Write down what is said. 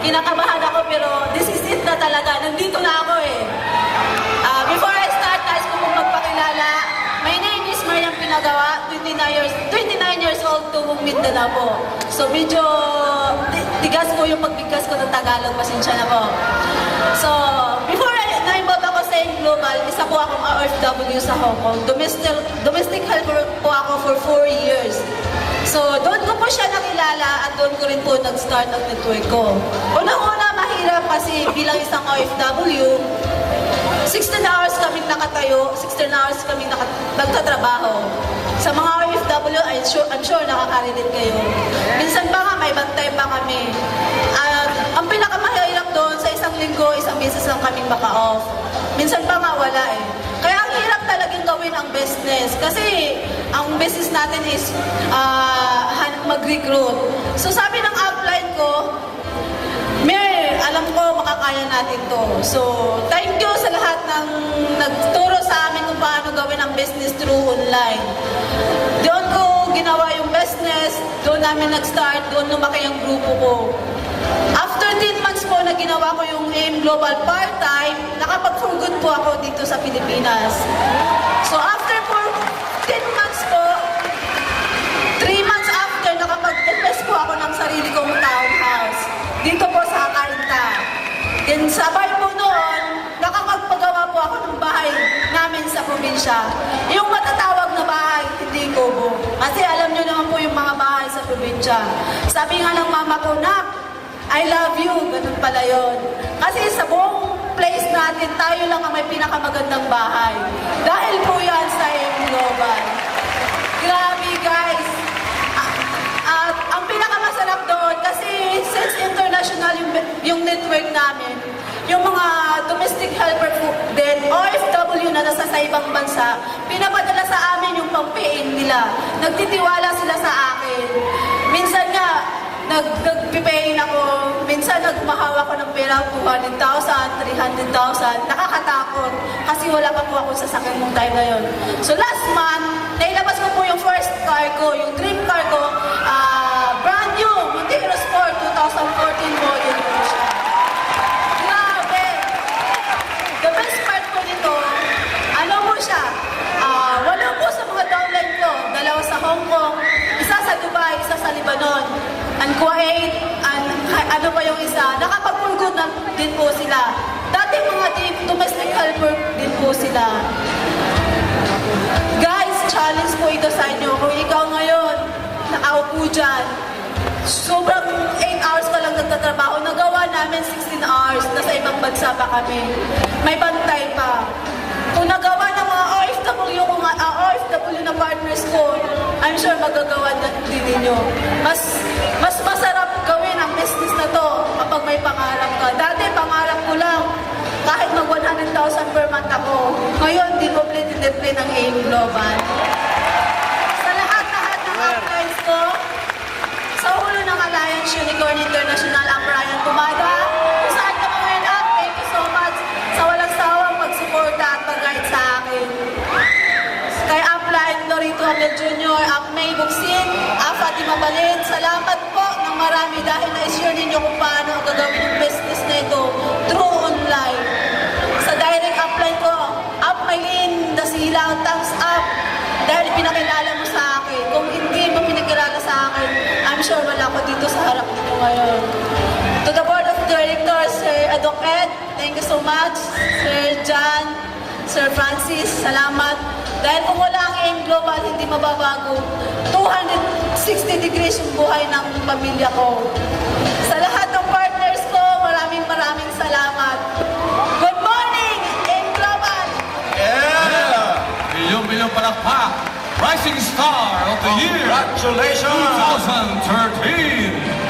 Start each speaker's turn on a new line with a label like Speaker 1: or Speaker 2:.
Speaker 1: kinakabahan ako pero this is it na talaga. Nandito na ako eh. Before I start, nais ko pong magpakilala. My name is Mariam Pinagawa, 29 years old, Tubong Mindanao po. So medyo tigas po yung pagbigkas ko ng Tagalog, pasensya na po. So, before na-involve ako sa AIM Global, isa po akong OFW sa Hong Kong. Domestic helper po ako for 4 years. So, doon ko po siya nakilala at doon ko rin po nag-start ang network ko. Unang-una, mahirap kasi bilang isang OFW, 16 hours kaming nakatayo, 16 hours kaming nagtatrabaho. Sa mga OFW, I'm sure nakaka-relate kayo. Minsan pa nga, may bantay pa kami. Ang pinakamahirap doon, sa isang linggo, isang beses lang kaming maka-off. Minsan pa nga, wala eh. Kaya ang hirap talagang gawin ang business. Kasi ang business natin is mag-recruit. So sabi ng upline ko, alam ko makakaya natin to. So, thank you sa lahat ng nagturo sa amin kung paano gawin ang business through online. Doon ko ginawa yung business, doon namin nag-start, doon lumaki ang grupo ko. After 10 months po na ginawa ko yung AIM Global part-time, nakapag-for good po ako dito sa Pilipinas. So, after 10 months po, 3 months after, nakapag-invest po ako ng sarili kong townhouse. Dito po sa Cainta. Then sabay po noon, nakakapagawa po ako ng bahay namin sa probinsya. Yung matatawag na bahay, hindi kubo. Kasi alam nyo naman po yung mga bahay sa probinsya. Sabi nga ng mama ko, "Nak, I love you." Ganun pala yun. Kasi sa buong place natin, tayo lang ang may pinakamagandang bahay. Dahil po yan sa AIM Global. Grabe guys. At ang pinakamasarap doon, kasi since international yung network namin, yung mga domestic helper po din, OFW na nasa sa ibang bansa, pinapadala sa amin yung pang-paying nila. Nagtitiwala sila sa akin. Minsan nga, nag-paying ako, minsan nagmahawa ko ng pera, 200,000, 300,000, nakakatakot kasi wala pa po ako sa sakit mong time na yun. So last month, nailabas ko po yung first car ko, yung dream car ko, brand new, Montero Sport 2014 model po siya. Grabe! The best part po nito, ano po siya, wala po sa mga downline ko, dalawa sa Hong Kong, isa sa Dubai, isa sa Lebanon, and Kuwait, and ano pa yung isa, nakapag-pulgod na din po sila. Dati mga domestic helper din po sila. Guys, challenge po ito sa inyo. Kung ikaw ngayon, nakaupo dyan, sobrang 8 hours ka lang nagtatrabaho, nagawa namin 16 hours, nasa ibang bansa pa kami. May bantay pa. Kung nagawa ng mga OFW na partners ko, I'm sure magagawa din ninyo. Mas masarap gawin ang business na to kapag may pangarap ka. Dati pangarap ko lang, kahit mag 100,000 per month ako. Ngayon, dinoble ng AIM Global. Sa lahat-lahat ng uplines ko, sa ulo ng Alliance Unicorn International, ang Brian Tumada, kung saan ka mga anak, thank you so much sa walang sawang pagsuporta at pag-guide sa akin. Kay Upline, Dorito Abel Jr., May Buksin, Fatima Balin, salamat po ng marami dahil na-share ninyo kung paano ang gagawin yung business na ito through online. Sa direct upline ko, Maylin, Dasilang, thumbs up dahil pinakilala mo sa akin. Kung hindi mo pinakilala sa akin, I'm sure wala ko dito sa harap nito ngayon. To the Board of Directors, Sir Advocate, thank you so much. Sir John, Sir Francis, salamat. Dahil kung wala ang AIM Global, hindi mababago. 260 degrees yung buhay ng pamilya ko. Sa lahat ng partners ko, maraming salamat. Good morning, AIM Global!
Speaker 2: Yeah! Milyong palakpak! Rising Star of the Year!
Speaker 3: Congratulations!
Speaker 2: 2013!